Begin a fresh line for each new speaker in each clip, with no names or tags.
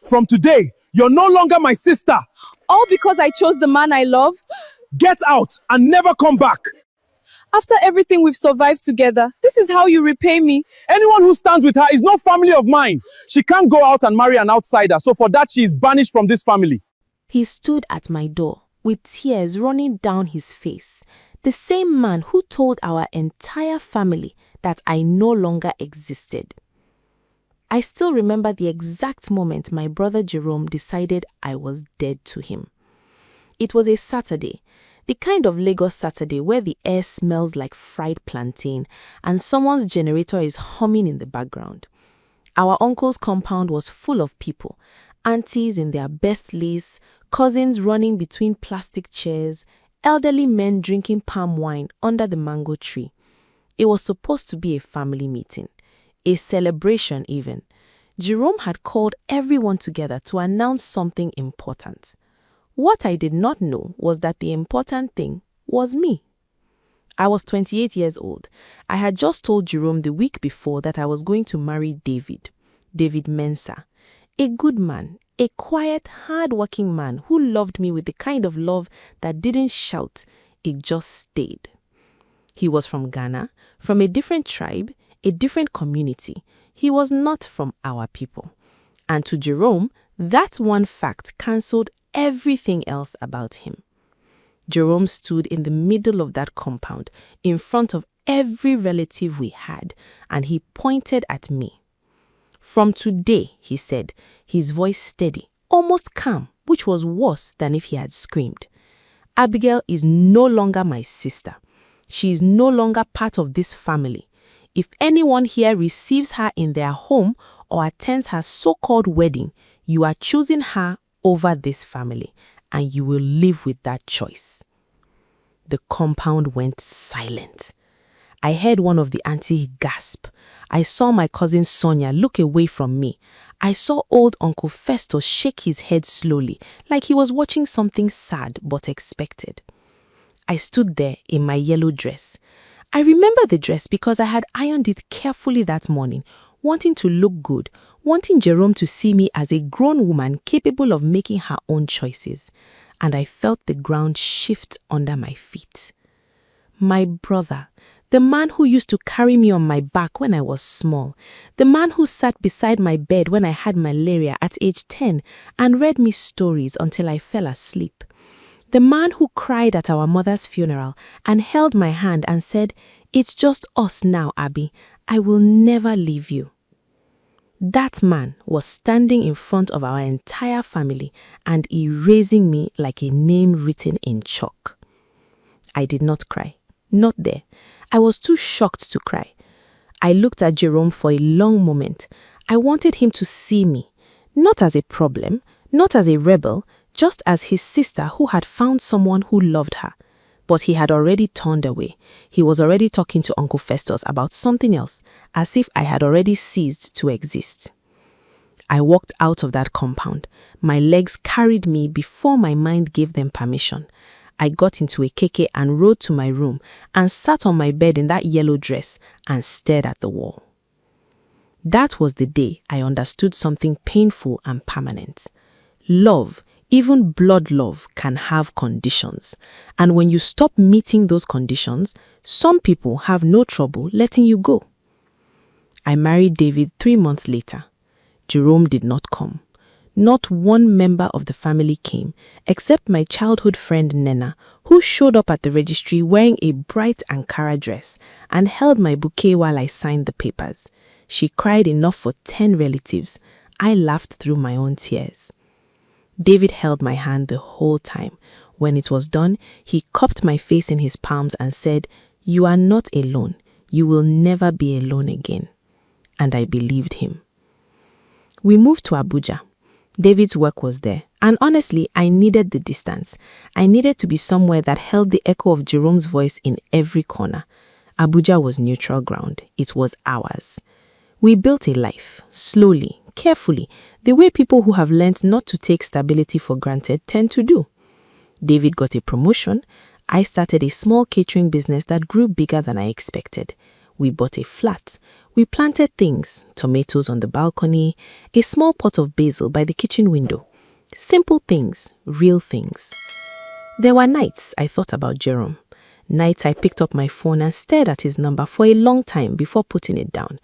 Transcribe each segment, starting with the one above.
From today, you're no longer my sister.
All because I chose the man I love?
Get out and never come back.
After everything we've survived together, this is how you repay me?
Anyone who stands with her is no family of mine. She can't go out and marry an outsider, so for that she is banished from this family.
He stood at my door with tears running down his face. The same man who told our entire family that I no longer existed. I still remember the exact moment my brother Jerome decided I was dead to him. It was a Saturday, the kind of Lagos Saturday where the air smells like fried plantain and someone's generator is humming in the background. Our uncle's compound was full of people, aunties in their best lace, cousins running between plastic chairs, elderly men drinking palm wine under the mango tree. It was supposed to be a family meeting, a celebration even. Jerome had called everyone together to announce something important. What I did not know was that the important thing was me. I was 28 years old. I had just told Jerome the week before that I was going to marry David Mensah, a good man, a quiet, hard-working man who loved me with the kind of love that didn't shout, it just stayed. He was from Ghana, from a different tribe, a different community. He was not from our people. And to Jerome, that one fact cancelled everything else about him. Jerome stood in the middle of that compound, in front of every relative we had, and he pointed at me. From today, he said, his voice steady, almost calm, which was worse than if he had screamed. Abigail is no longer my sister. She is no longer part of this family. If anyone here receives her in their home or attends her so-called wedding, you are choosing her over this family, and you will live with that choice. The compound went silent. I heard one of the aunties gasp. I saw my cousin Sonia look away from me. I saw old Uncle Festus shake his head slowly, like he was watching something sad but expected. I stood there in my yellow dress. I remember the dress because I had ironed it carefully that morning, wanting to look good, wanting Jerome to see me as a grown woman capable of making her own choices. And I felt the ground shift under my feet. My brother, the man who used to carry me on my back when I was small, the man who sat beside my bed when I had malaria at age 10 and read me stories until I fell asleep, the man who cried at our mother's funeral and held my hand and said, "It's just us now, Abby. I will never leave you." That man was standing in front of our entire family and erasing me like a name written in chalk. I did not cry. Not there. I was too shocked to cry. I looked at Jerome for a long moment. I wanted him to see me, not as a problem, not as a rebel, just as his sister who had found someone who loved her. But he had already turned away. He was already talking to Uncle Festus about something else, as if I had already ceased to exist. I walked out of that compound. My legs carried me before my mind gave them permission. I got into a keke and rode to my room and sat on my bed in that yellow dress and stared at the wall. That was the day I understood something painful and permanent. Love, even blood love, can have conditions. And when you stop meeting those conditions, some people have no trouble letting you go. I married David 3 months later. Jerome did not come. Not one member of the family came, except my childhood friend Nena, who showed up at the registry wearing a bright Ankara dress and held my bouquet while I signed the papers. She cried enough for 10 relatives. I laughed through my own tears. David held my hand the whole time. When it was done, he cupped my face in his palms and said, "You are not alone. You will never be alone again." And I believed him. We moved to Abuja. David's work was there, and honestly, I needed the distance. I needed to be somewhere that held the echo of Jerome's voice in every corner. Abuja was neutral ground. It was ours. We built a life, slowly, carefully, the way people who have learnt not to take stability for granted tend to do. David got a promotion. I started a small catering business that grew bigger than I expected. We bought a flat. We planted things, tomatoes on the balcony, a small pot of basil by the kitchen window. Simple things, real things. There were nights I thought about Jerome. Nights I picked up my phone and stared at his number for a long time before putting it down.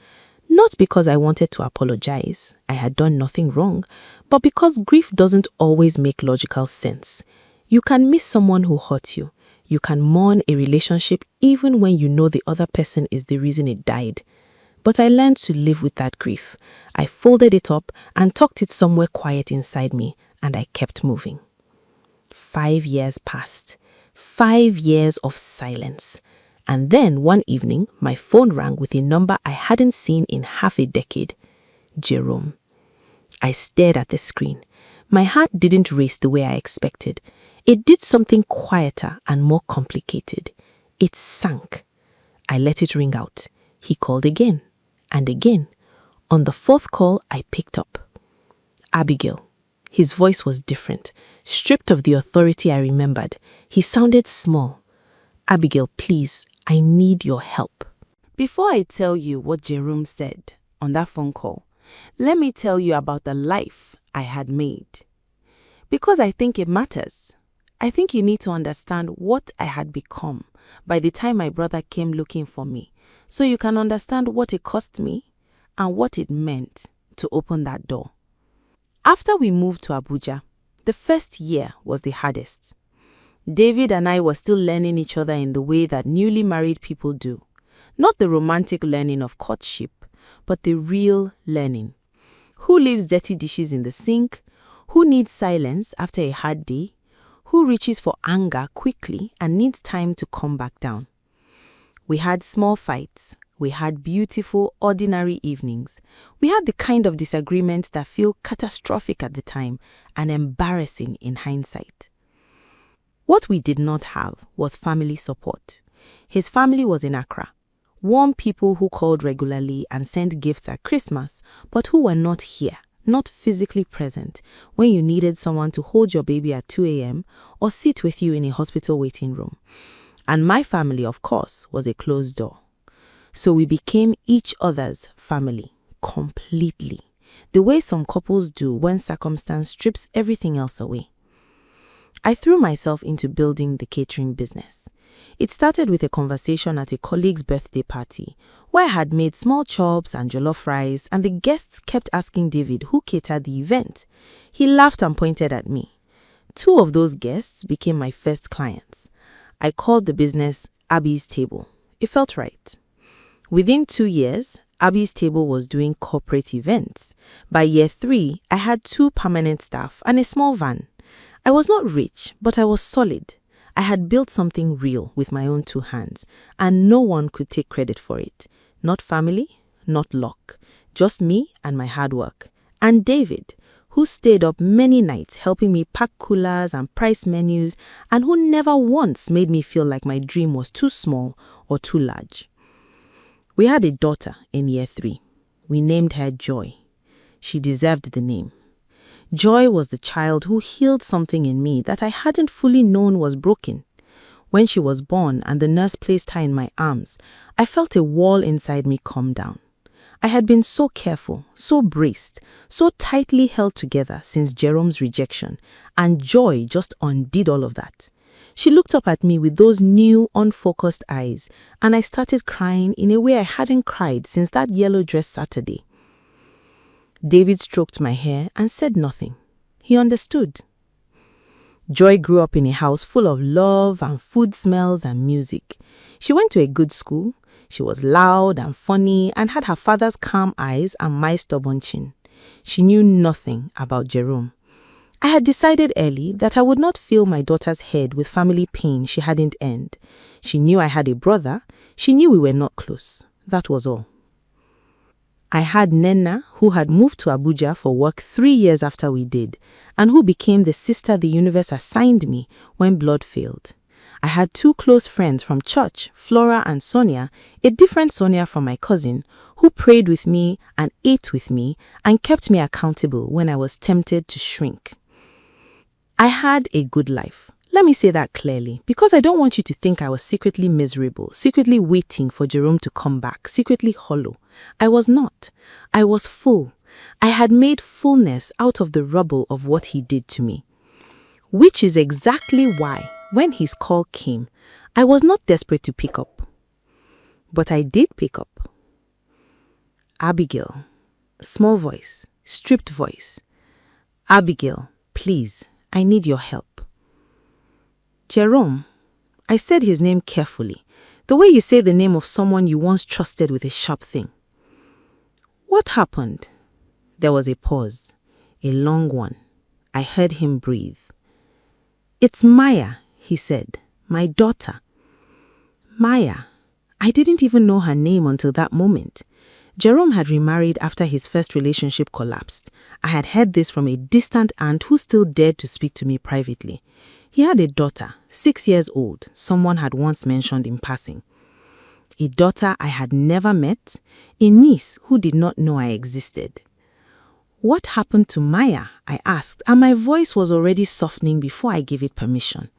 Not because I wanted to apologize, I had done nothing wrong, but because grief doesn't always make logical sense. You can miss someone who hurt you. You can mourn a relationship even when you know the other person is the reason it died. But I learned to live with that grief. I folded it up and tucked it somewhere quiet inside me, and I kept moving. 5 years passed. 5 years of silence. And then one evening, my phone rang with a number I hadn't seen in half a decade. Jerome. I stared at the screen. My heart didn't race the way I expected. It did something quieter and more complicated. It sank. I let it ring out. He called again and again. On the 4th call, I picked up. Abigail. His voice was different. Stripped of the authority I remembered, he sounded small. Abigail, please, I need your help.
Before I tell you what Jerome said on that phone call, let me tell you about the life I had made. Because I think it matters. I think you need to understand what I had become by the time my brother came looking for me, so you can understand what it cost me and what it meant to open that door. After we moved to Abuja, the first year was the hardest. David and I were still learning each other in the way that newly married people do. Not the romantic learning of courtship, but the real learning. Who leaves dirty dishes in the sink? Who needs silence after a hard day? Who reaches for anger quickly and needs time to come back down? We had small fights. We had beautiful, ordinary evenings. We had the kind of disagreements that feel catastrophic at the time and embarrassing in hindsight. What we did not have was family support. His family was in Accra. Warm people who called regularly and sent gifts at Christmas, but who were not here, not physically present, when you needed someone to hold your baby at 2 a.m. or sit with you in a hospital waiting room. And my family, of course, was a closed door. So we became each other's family, completely, the way some couples do when circumstance strips everything else away. I threw myself into building the catering business. It started with a conversation at a colleague's birthday party, where I had made small chops and jollof rice, and the guests kept asking David who catered the event. He laughed and pointed at me. 2 of those guests became my first clients. I called the business Abby's Table. It felt right. Within 2 years, Abby's Table was doing corporate events. By year 3, I had 2 permanent staff and a small van. I was not rich, but I was solid. I had built something real with my own 2 hands, and no one could take credit for it. Not family, not luck. Just me and my hard work. And David, who stayed up many nights helping me pack coolers and price menus, and who never once made me feel like my dream was too small or too large. We had a daughter in year 3. We named her Joy. She deserved the name. Joy was the child who healed something in me that I hadn't fully known was broken. When she was born and the nurse placed her in my arms, I felt a wall inside me come down. I had been so careful, so braced, so tightly held together since Jerome's rejection, and Joy just undid all of that. She looked up at me with those new, unfocused eyes, and I started crying in a way I hadn't cried since that yellow dress Saturday. David stroked my hair and said nothing. He understood. Joy grew up in a house full of love and food smells and music. She went to a good school. She was loud and funny and had her father's calm eyes and my stubborn chin. She knew nothing about Jerome. I had decided early that I would not fill my daughter's head with family pain she hadn't earned. She knew I had a brother. She knew we were not close. That was all. I had Nena, who had moved to Abuja for work 3 years after we did, and who became the sister the universe assigned me when blood failed. I had 2 close friends from church, Flora and Sonia, a different Sonia from my cousin, who prayed with me and ate with me and kept me accountable when I was tempted to shrink. I had a good life. Let me say that clearly, because I don't want you to think I was secretly miserable, secretly waiting for Jerome to come back, secretly hollow. I was not. I was full. I had made fullness out of the rubble of what he did to me. Which is exactly why, when his call came, I was not desperate to pick up. But I did pick up. Abigail. Small voice. Stripped voice. Abigail, please, I need your help. Jerome. I said his name carefully, the way you say the name of someone you once trusted with a sharp thing. What happened? There was a pause, a long one. I heard him breathe. It's Maya, he said, my daughter. Maya. I didn't even know her name until that moment. Jerome had remarried after his first relationship collapsed. I had heard this from a distant aunt who still dared to speak to me privately. He had a daughter, 6 years old, someone had once mentioned in passing. A daughter I had never met, a niece who did not know I existed. What happened to Maya? I asked, and my voice was already softening before I gave it permission.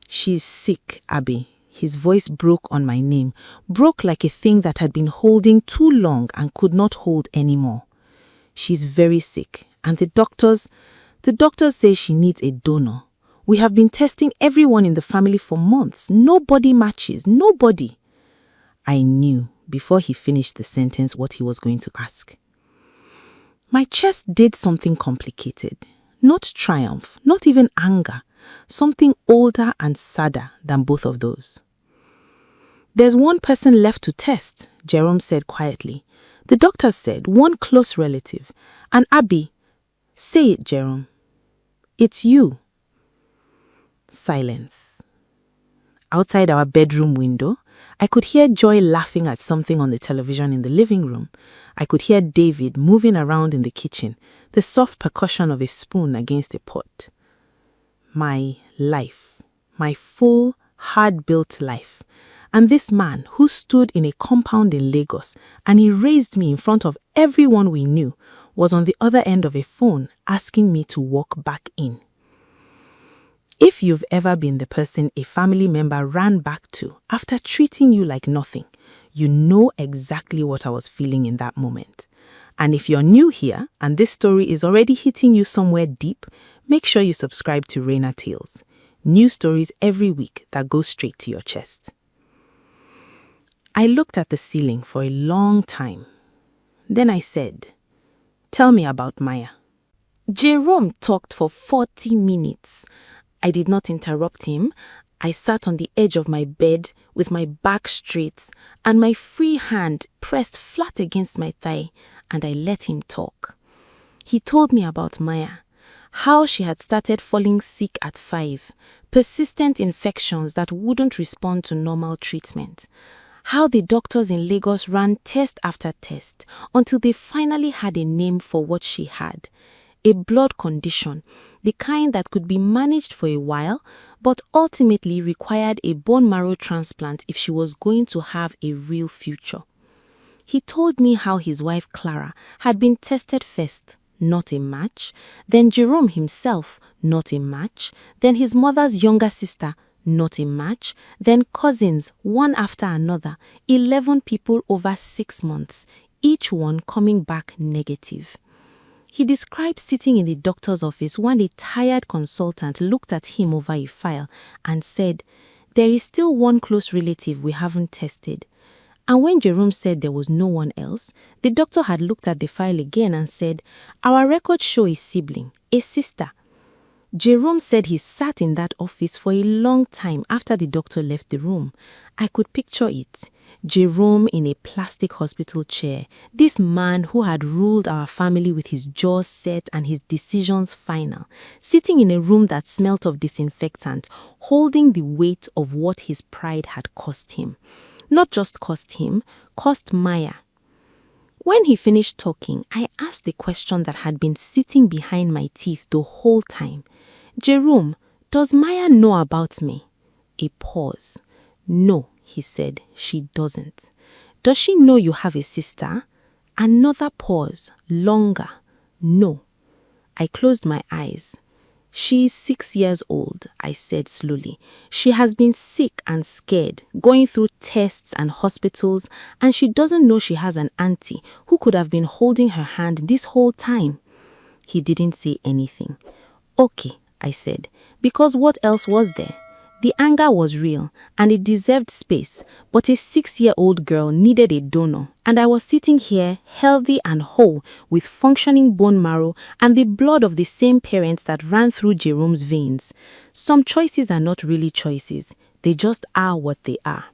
She's sick, Abby. His voice broke on my name, broke like a thing that had been holding too long and could not hold anymore. She's very sick, and the doctors say she needs a donor. We have been testing everyone in the family for months. Nobody matches, nobody. I knew before he finished the sentence what he was going to ask. My chest did something complicated. Not triumph, not even anger. Something older and sadder than both of those. There's one person left to test, Jerome said quietly. The doctors said one close relative. And Abby, say it, Jerome. It's you. Silence. Outside our bedroom window, I could hear Joy laughing at something on the television in the living room. I could hear David moving around in the kitchen, the soft percussion of a spoon against a pot. My life, my full, hard-built life. And this man who stood in a compound in Lagos and he raised me in front of everyone we knew was on the other end of a phone asking me to walk back in. If you've ever been the person a family member ran back to after treating you like nothing, you know exactly what I was feeling in that moment. And if you're new here and this story is already hitting you somewhere deep, make sure you subscribe to Raina Tales. New stories every week that go straight to your chest. I looked at the ceiling for a long time. Then I said, "Tell me about Maya."
Jerome talked for 40 minutes. I did not interrupt him. I sat on the edge of my bed with my back straight and my free hand pressed flat against my thigh, and I let him talk. He told me about Maya, how she had started falling sick at 5, persistent infections that wouldn't respond to normal treatment, how the doctors in Lagos ran test after test until they finally had a name for what she had. A blood condition, the kind that could be managed for a while, but ultimately required a bone marrow transplant if she was going to have a real future. He told me how his wife Clara had been tested first, not a match, then Jerome himself, not a match, then his mother's younger sister, not a match, then cousins, one after another, 11 people over 6 months, each one coming back negative. He described sitting in the doctor's office when a tired consultant looked at him over a file and said, "There is still one close relative we haven't tested." And when Jerome said there was no one else, the doctor had looked at the file again and said, "Our records show a sibling, a sister." Jerome said he sat in that office for a long time after the doctor left the room. I could picture it. Jerome in a plastic hospital chair, this man who had ruled our family with his jaw set and his decisions final, sitting in a room that smelt of disinfectant, holding the weight of what his pride had cost him. Not just cost him, cost Maya. When he finished talking, I asked the question that had been sitting behind my teeth the whole time. "Jerome, does Maya know about me?" A pause. "No," he said, "she doesn't." "Does she know you have a sister?" Another pause, longer. "No." I closed my eyes. She is 6 years old, I said slowly. She has been sick and scared, going through tests and hospitals, and she doesn't know she has an auntie who could have been holding her hand this whole time. He didn't say anything. Okay, I said, because what else was there? The anger was real, and it deserved space, but a 6-year-old girl needed a donor, and I was sitting here, healthy and whole, with functioning bone marrow and the blood of the same parents that ran through Jerome's veins. Some choices are not really choices. They just are what they are.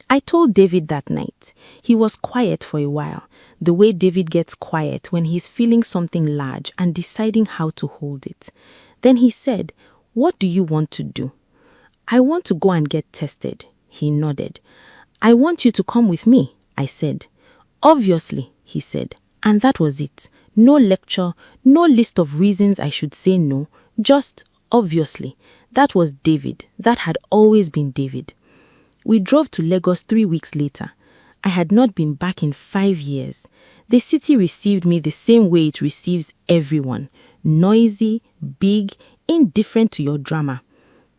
I told David that night. He was quiet for a while, the way David gets quiet when he's feeling something large and deciding how to hold it. Then he said, "What do you want to do?" "I want to go and get tested." He nodded. "I want you to come with me," I said. "Obviously," he said. And that was it. No lecture, no list of reasons I should say no, just obviously. That was David. That had always been David. We drove to Lagos 3 weeks later. I had not been back in 5 years. The city received me the same way it receives everyone. Noisy, big, indifferent to your drama.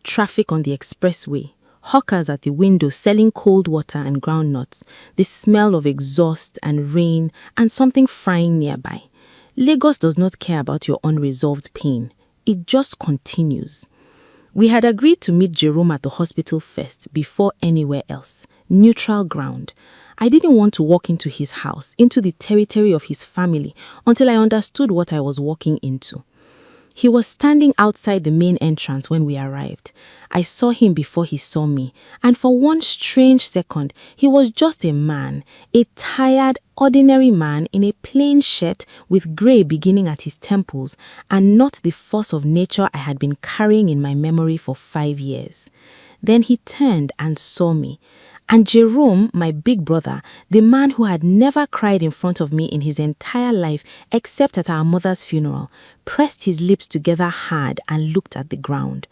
Traffic on the expressway, hawkers at the window selling cold water and groundnuts, the smell of exhaust and rain and something frying nearby. Lagos does not care about your unresolved pain. It just continues. We had agreed to meet Jerome at the hospital first, before anywhere else. Neutral ground. I didn't want to walk into his house, into the territory of his family, until I understood what I was walking into. He was standing outside the main entrance when we arrived. I saw him before he saw me, and for one strange second, he was just a man, a tired, ordinary man in a plain shirt with grey beginning at his temples, and not the force of nature I had been carrying in my memory for 5 years. Then he turned and saw me. And Jerome, my big brother, the man who had never cried in front of me in his entire life except at our mother's funeral, pressed his lips together hard and looked at the ground.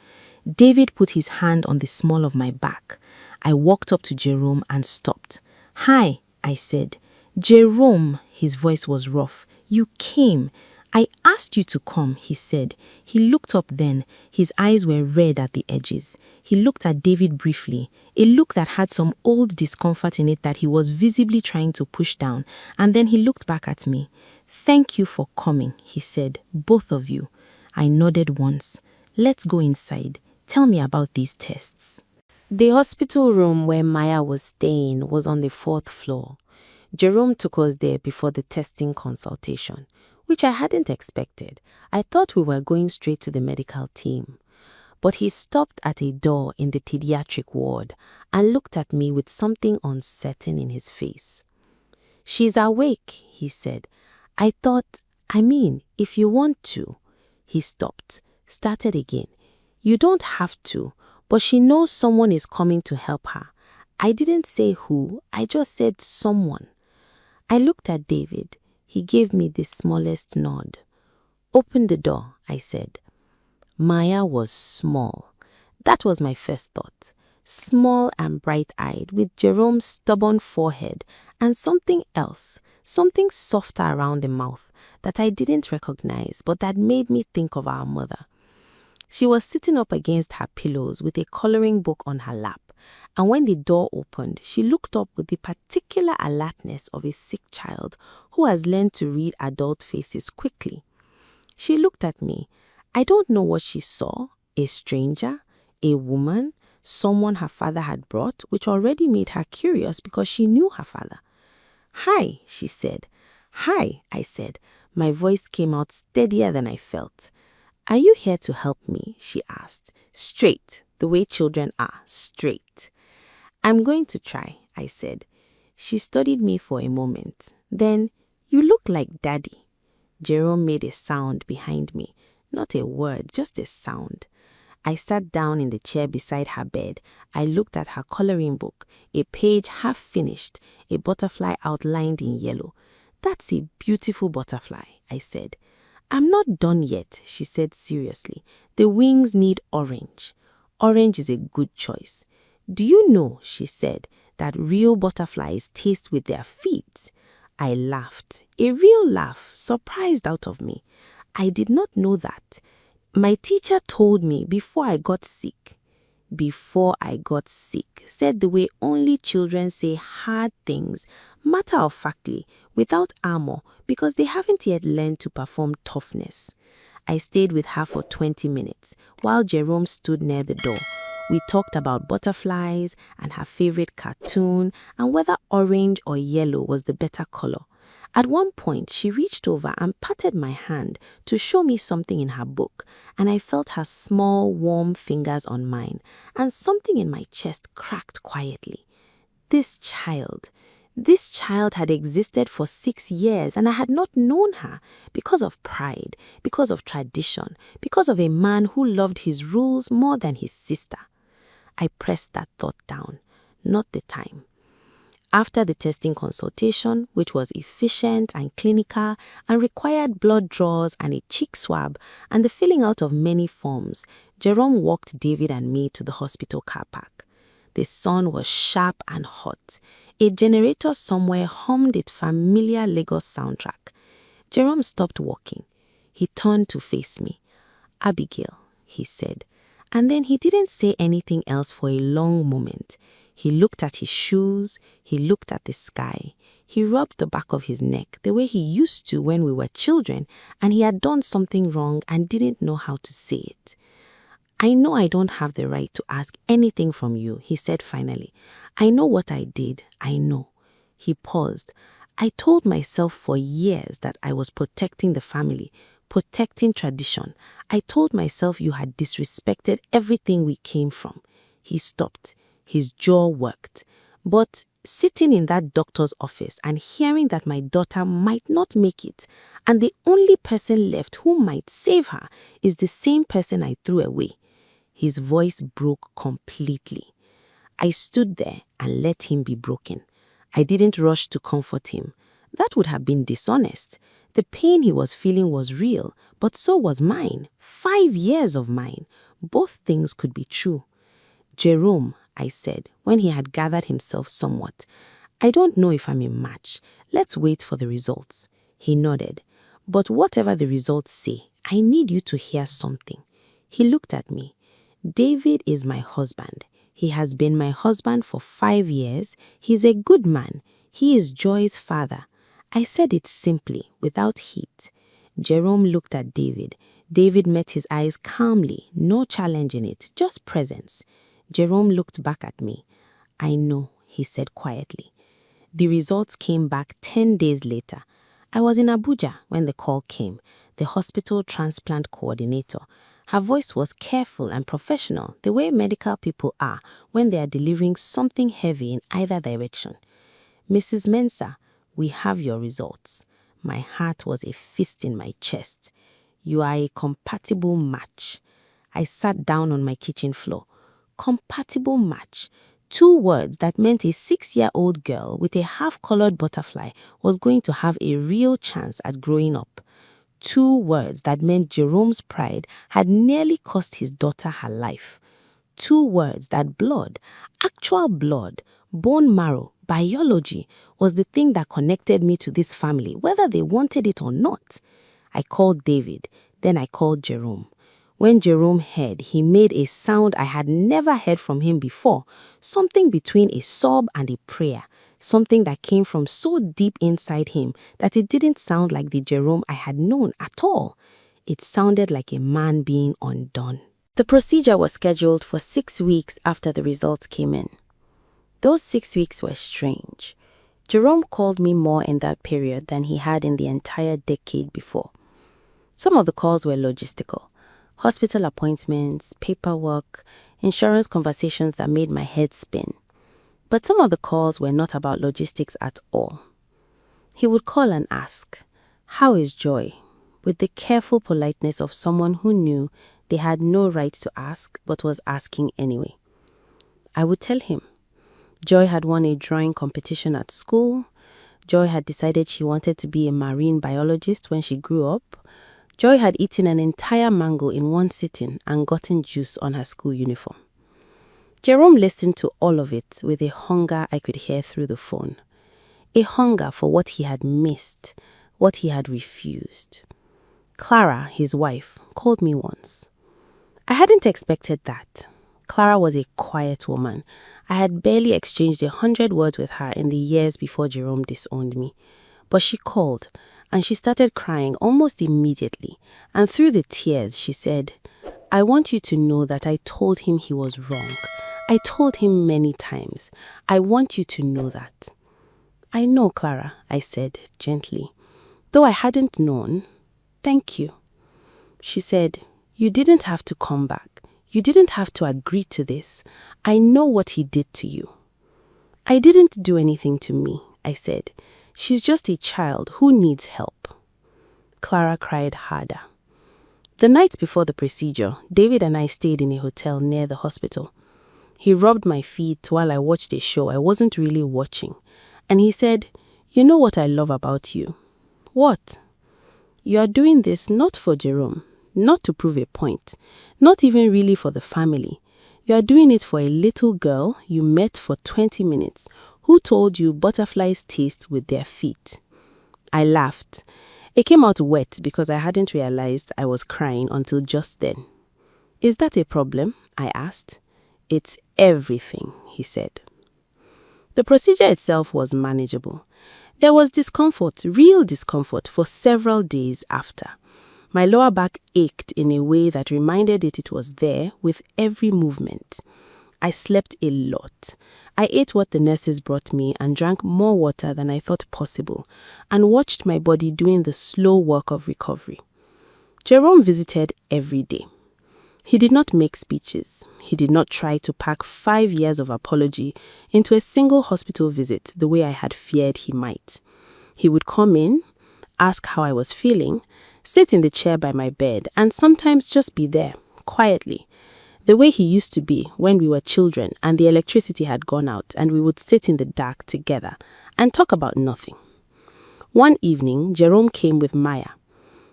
David put his hand on the small of my back. I walked up to Jerome and stopped. "Hi," I said. "Jerome," his voice was rough. "You came. I asked you to come," he said. He looked up then. His eyes were red at the edges. He looked at David briefly, a look that had some old discomfort in it that he was visibly trying to push down, and then he looked back at me. "Thank you for coming," he said, "both of you." I nodded once. "Let's go inside. Tell me about these tests."
The hospital room where Maya was staying was on the 4th floor. Jerome took us there before the testing consultation, which I hadn't expected. I thought we were going straight to the medical team. But he stopped at a door in the pediatric ward and looked at me with something uncertain in his face. "She's awake," he said. I thought, if you want to." He stopped, started again. "You don't have to, but she knows someone is coming to help her." I didn't say who, I just said someone. I looked at David. He gave me the smallest nod. "Open the door," I said. Maya was small. That was my first thought. Small and bright-eyed, with Jerome's stubborn forehead and something else, something softer around the mouth that I didn't recognize, but that made me think of our mother. She was sitting up against her pillows with a coloring book on her lap, and when the door opened, she looked up with the particular alertness of a sick child who has learned to read adult faces quickly. She looked at me. I don't know what she saw, a stranger, a woman, someone her father had brought, which already made her curious because she knew her father. "Hi," she said. "Hi," I said. My voice came out steadier than I felt. "Are you here to help me?" she asked. Straight, the way children are, straight. "I'm going to try," I said. She studied me for a moment. Then, "You look like Daddy." Jerome made a sound behind me. Not a word, just a sound. I sat down in the chair beside her bed. I looked at her coloring book, a page half finished, a butterfly outlined in yellow. "That's a beautiful butterfly," I said. "I'm not done yet," she said seriously. "The wings need orange. Orange is a good choice. Do you know," she said, "that real butterflies taste with their feet?" I laughed, a real laugh, surprised out of me. I did not know that. My teacher told me before I got sick, said the way only children say hard things, matter-of-factly, without armor, because they haven't yet learned to perform toughness. I stayed with her for 20 minutes, while Jerome stood near the door. We talked about butterflies and her favorite cartoon and whether orange or yellow was the better color. At one point, she reached over and patted my hand to show me something in her book, and I felt her small, warm fingers on mine, and something in my chest cracked quietly. This child had existed for 6 years, and I had not known her because of pride, because of tradition, because of a man who loved his rules more than his sister. I pressed that thought down, not the time. After the testing consultation, which was efficient and clinical and required blood draws and a cheek swab and the filling out of many forms, Jerome walked David and me to the hospital car park. The sun was sharp and hot. A generator somewhere hummed its familiar Lagos soundtrack. Jerome stopped walking. He turned to face me. "Abigail," he said. And then he didn't say anything else for a long moment. He looked at his shoes, he looked at the sky, he rubbed the back of his neck the way he used to when we were children, and he had done something wrong and didn't know how to say it. "I know I don't have the right to ask anything from you," he said finally. "I know what I did, I know." He paused. "I told myself for years that I was protecting the family, protecting tradition. I told myself you had disrespected everything we came from." He stopped. His jaw worked. "But sitting in that doctor's office and hearing that my daughter might not make it, and the only person left who might save her is the same person I threw away." His voice broke completely. I stood there and let him be broken. I didn't rush to comfort him. That would have been dishonest. The pain he was feeling was real, but so was mine. 5 years of mine. Both things could be true. "Jerome," I said, when he had gathered himself somewhat, "I don't know if I'm a match. Let's wait for the results." He nodded. "But whatever the results say, I need you to hear something." He looked at me. "David is my husband. He has been my husband for 5 years. He's a good man. He is Joy's father." I said it simply, without heat. Jerome looked at David. David met his eyes calmly, no challenge in it, just presence. Jerome looked back at me. "I know," he said quietly. The results came back 10 days later. I was in Abuja when the call came, the hospital transplant coordinator. Her voice was careful and professional, the way medical people are when they are delivering something heavy in either direction. "Mrs. Mensah, we have your results." My heart was a fist in my chest. "You are a compatible match." I sat down on my kitchen floor. Compatible match. 2 words that meant a 6-year-old girl with a half-colored butterfly was going to have a real chance at growing up. 2 words that meant Jerome's pride had nearly cost his daughter her life. 2 words that blood, actual blood, bone marrow, biology, was the thing that connected me to this family, whether they wanted it or not. I called David, then I called Jerome. When Jerome heard, he made a sound I had never heard from him before, something between a sob and a prayer, something that came from so deep inside him that it didn't sound like the Jerome I had known at all. It sounded like a man being undone. The procedure was scheduled for 6 weeks after the results came in. Those 6 weeks were strange. Jerome called me more in that period than he had in the entire decade before. Some of the calls were logistical. Hospital appointments, paperwork, insurance conversations that made my head spin. But some of the calls were not about logistics at all. He would call and ask, "How is Joy?" with the careful politeness of someone who knew they had no right to ask but was asking anyway. I would tell him. Joy had won a drawing competition at school. Joy had decided she wanted to be a marine biologist when she grew up. Joy had eaten an entire mango in one sitting and gotten juice on her school uniform. Jerome listened to all of it with a hunger I could hear through the phone. A hunger for what he had missed, what he had refused. Clara, his wife, called me once. I hadn't expected that. Clara was a quiet woman. I had barely exchanged 100 words with her in the years before Jerome disowned me. But she called, and she started crying almost immediately. And through the tears, she said, "I want you to know that I told him he was wrong. I told him many times. I want you to know that." "I know, Clara," I said gently. Though I hadn't known, "Thank you." She said, "You didn't have to come back. You didn't have to agree to this. I know what he did to you." "I didn't do anything to me," I said. "She's just a child who needs help." Clara cried harder. The night before the procedure, David and I stayed in a hotel near the hospital. He rubbed my feet while I watched a show I wasn't really watching. And he said, "You know what I love about you?" "What?" "You are doing this not for Jerome, not to prove a point, not even really for the family. You are doing it for a little girl you met for 20 minutes who told you butterflies taste with their feet." I laughed. It came out wet because I hadn't realized I was crying until just then. "Is that a problem?" I asked. "It's everything," he said. The procedure itself was manageable. There was discomfort, real discomfort, for several days after. My lower back ached in a way that reminded it was there with every movement. I slept a lot. I ate what the nurses brought me and drank more water than I thought possible, and watched my body doing the slow work of recovery. Jerome visited every day. He did not make speeches. He did not try to pack 5 years of apology into a single hospital visit the way I had feared he might. He would come in, ask how I was feeling, sit in the chair by my bed, and sometimes just be there, quietly, the way he used to be when we were children and the electricity had gone out and we would sit in the dark together and talk about nothing. One evening, Jerome came with Maya.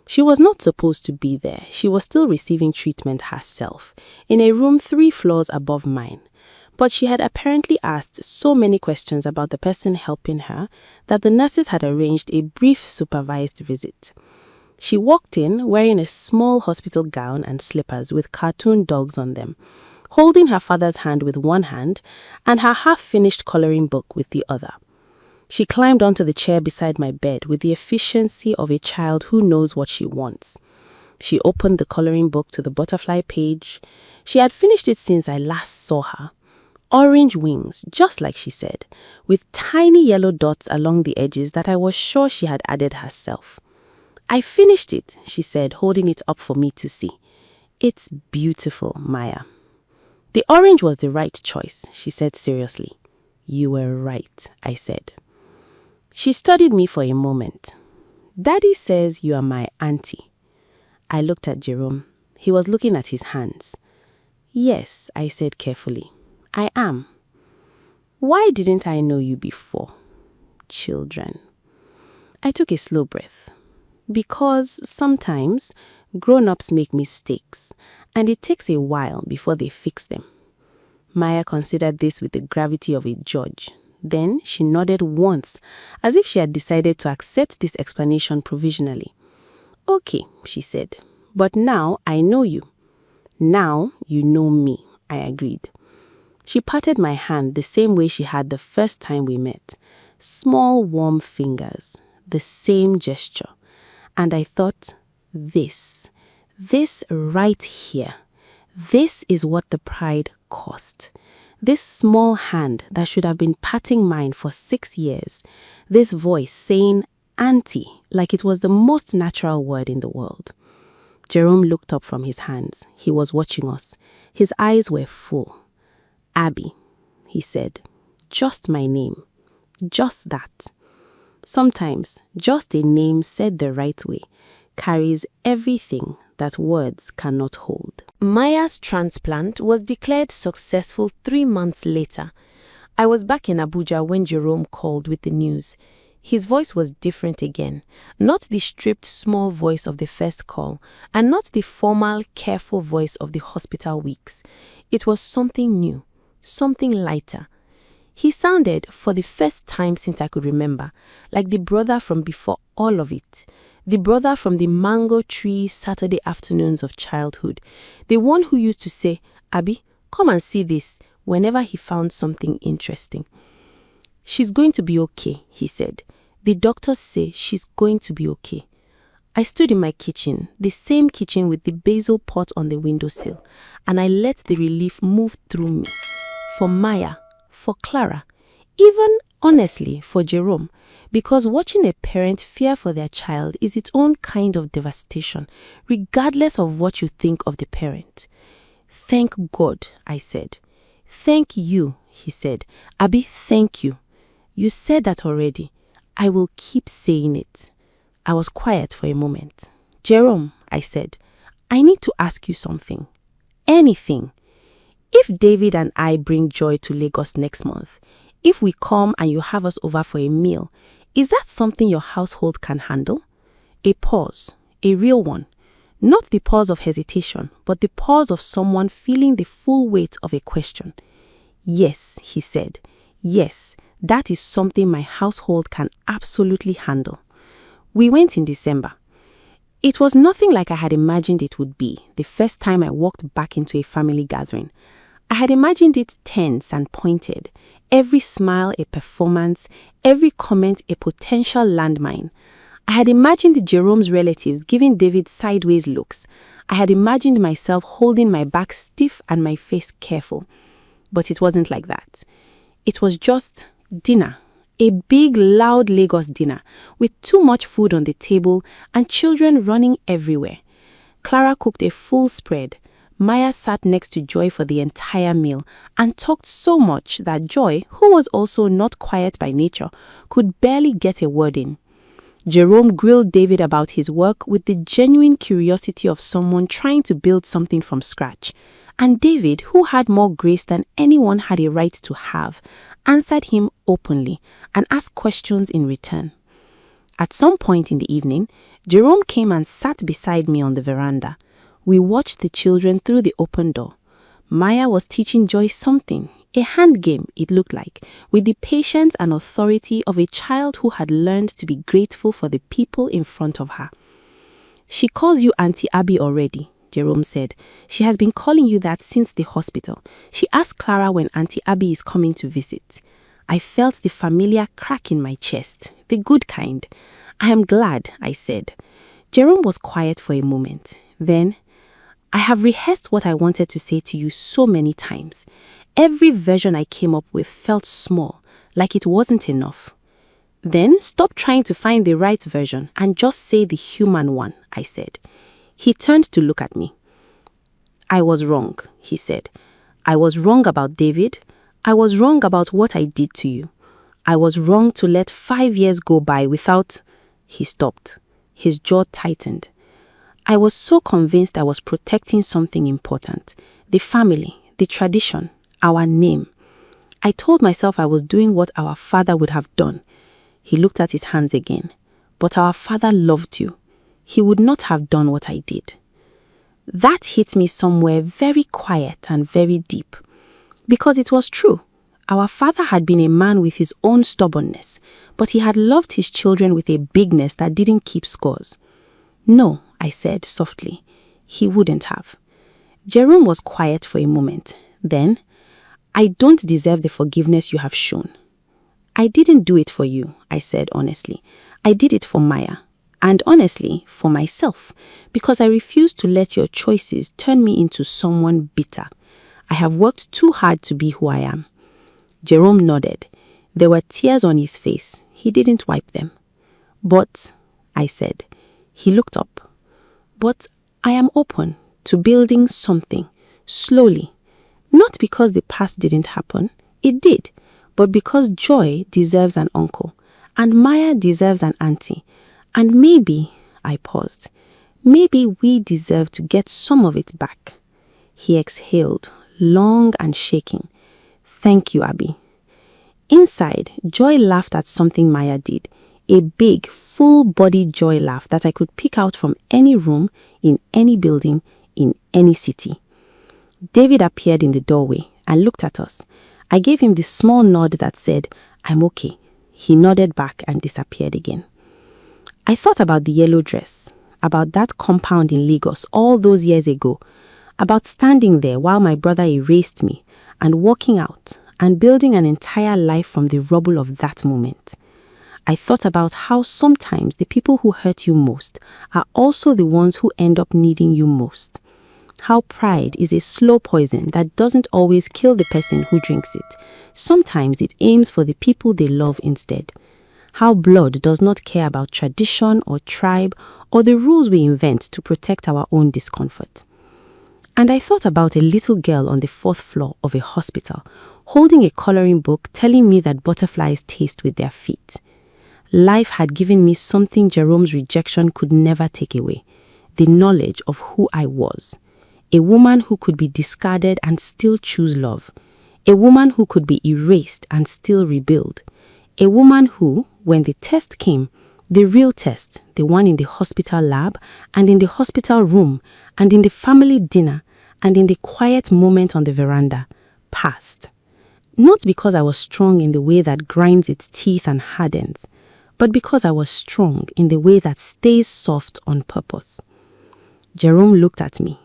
She was not supposed to be there. She was still receiving treatment herself, in a room 3 floors above mine. But she had apparently asked so many questions about the person helping her that the nurses had arranged a brief supervised visit. She walked in wearing a small hospital gown and slippers with cartoon dogs on them, holding her father's hand with one hand and her half-finished coloring book with the other. She climbed onto the chair beside my bed with the efficiency of a child who knows what she wants. She opened the coloring book to the butterfly page. She had finished it since I last saw her. Orange wings, just like she said, with tiny yellow dots along the edges that I was sure she had added herself. "I finished it," she said, holding it up for me to see. "It's beautiful, Maya." "The orange was the right choice," she said seriously. "You were right," I said. She studied me for a moment. "Daddy says you are my auntie." I looked at Jerome. He was looking at his hands. "Yes," I said carefully. "I am." "Why didn't I know you before?" Children. I took a slow breath. "Because sometimes grown-ups make mistakes, and it takes a while before they fix them." Maya considered this with the gravity of a judge. Then she nodded once, as if she had decided to accept this explanation provisionally. "Okay," she said, "but now I know you." "Now you know me," I agreed. She patted my hand the same way she had the first time we met. Small, warm fingers, the same gesture. And I thought, this right here, this is what the pride cost. This small hand that should have been patting mine for 6 years, this voice saying auntie like it was the most natural word in the world. Jerome looked up from his hands. He was watching us. His eyes were full. "Abby," he said, "just my name. Just that." Sometimes just a name said the right way carries everything that words cannot hold. Maya's transplant was declared successful 3 months later. I was back in Abuja when Jerome called with the news. His voice was different again, not the stripped small voice of the first call, and not the formal, careful voice of the hospital weeks. It was something new, something lighter.
He sounded, for the first time since I could remember, like the brother from before all of it. The brother from the mango tree Saturday afternoons of childhood. The one who used to say, "Abby, come and see this," whenever he found something interesting. "She's going to be okay," he said. "The doctors say she's going to be okay." I stood in my kitchen, the same kitchen with the basil pot on the windowsill, and I let the relief move through me. For Maya, for Clara, even, honestly, for Jerome, because watching a parent fear for their child is its own kind of devastation, regardless of what you think of the parent. "Thank God," I said. "Thank you," he said. "Abby, thank you. You said that already. I will keep saying it." I was quiet for a moment. "Jerome," I said, "I need to ask you something. Anything. If David and I bring Joy to Lagos next month, if we come and you have us over for a meal, is that something your household can handle?" A pause, a real one. Not the pause of hesitation, but the pause of someone feeling the full weight of a question. "Yes," he said. "Yes, that is something my household can absolutely handle." We went in December. It was nothing like I had imagined it would be the first time I walked back into a family gathering. I had imagined it tense and pointed, every smile a performance, every comment a potential landmine. I had imagined Jerome's relatives giving David sideways looks. I had imagined myself holding my back stiff and my face careful. But it wasn't like that. It was just dinner. A big, loud Lagos dinner with too much food on the table and children running everywhere. Clara cooked a full spread. Maya sat next to Joy for the entire meal and talked so much that Joy, who was also not quiet by nature, could barely get a word in. Jerome grilled David about his work with the genuine curiosity of someone trying to build something from scratch. And David, who had more grace than anyone had a right to have, answered him openly and asked questions in return. At some point in the evening, Jerome came and sat beside me on the veranda. We watched the children through the open door. Maya was teaching Joy something, a hand game it looked like, with the patience and authority of a child who had learned to be grateful for the people in front of her. "She calls you Auntie Abby already," Jerome said. "She has been calling you that since the hospital. She asked Clara when Auntie Abby is coming to visit." I felt the familiar crack in my chest, the good kind. "I am glad," I said. Jerome was quiet for a moment. Then, "I have rehearsed what I wanted to say to you so many times. Every version I came up with felt small, like it wasn't enough." "Then stop trying to find the right version and just say the human one," I said. He turned to look at me. "I was wrong," he said. "I was wrong about David. I was wrong about what I did to you. I was wrong to let 5 years go by without..." He stopped. His jaw tightened. I was so convinced I was protecting something important. The family, the tradition, our name. I told myself I was doing what our father would have done. He looked at his hands again. "But our father loved you. He would not have done what I did." That hit me somewhere very quiet and very deep. Because it was true. Our father had been a man with his own stubbornness, but he had loved his children with a bigness that didn't keep scores. "No," I said softly. "He wouldn't have." Jerome was quiet for a moment. Then, "I don't deserve the forgiveness you have shown." "I didn't do it for you," I said honestly. "I did it for Maya. And honestly, for myself, because I refuse to let your choices turn me into someone bitter. I have worked too hard to be who I am." Jerome nodded. There were tears on his face. He didn't wipe them. "But," I said. He looked up. "But I am open to building something, slowly. Not because the past didn't happen. It did. But because Joy deserves an uncle, and Maya deserves an auntie. And maybe," I paused, "maybe we deserve to get some of it back." He exhaled, long and shaking. "Thank you, Abby." Inside, Joy laughed at something Maya did. A big, full-bodied Joy laugh that I could pick out from any room, in any building, in any city. David appeared in the doorway and looked at us.
I gave him the small nod that said, "I'm okay." He nodded back and disappeared again. I thought about the yellow dress, about that compound in Lagos all those years ago, about standing there while my brother erased me and walking out and building an entire life from the rubble of that moment. I thought about how sometimes the people who hurt you most are also the ones who end up needing you most. How pride is a slow poison that doesn't always kill the person who drinks it. Sometimes it aims for the people they love instead. How blood does not care about tradition or tribe or the rules we invent to protect our own discomfort. And I thought about a little girl on the 4th floor of a hospital holding a coloring book telling me that butterflies taste with their feet. Life had given me something Jerome's rejection could never take away, the knowledge of who I was. A woman who could be discarded and still choose love. A woman who could be erased and still rebuild. A woman who, when the test came, the real test, the one in the hospital lab and in the hospital room and in the family dinner and in the quiet moment on the veranda, passed. Not because I was strong in the way that grinds its teeth and hardens, but because I was strong in the way that stays soft on purpose. Jerome looked at me,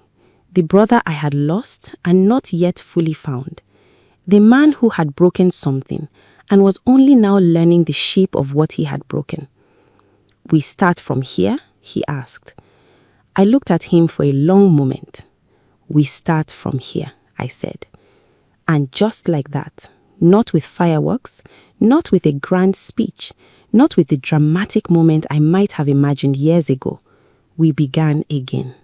the brother I had lost and not yet fully found, the man who had broken something and was only now learning the shape of what he had broken. "We start from here?" he asked. I looked at him for a long moment. "We start from here," I said. And just like that, not with fireworks, not with a grand speech, not with the dramatic moment I might have imagined years ago, we began again.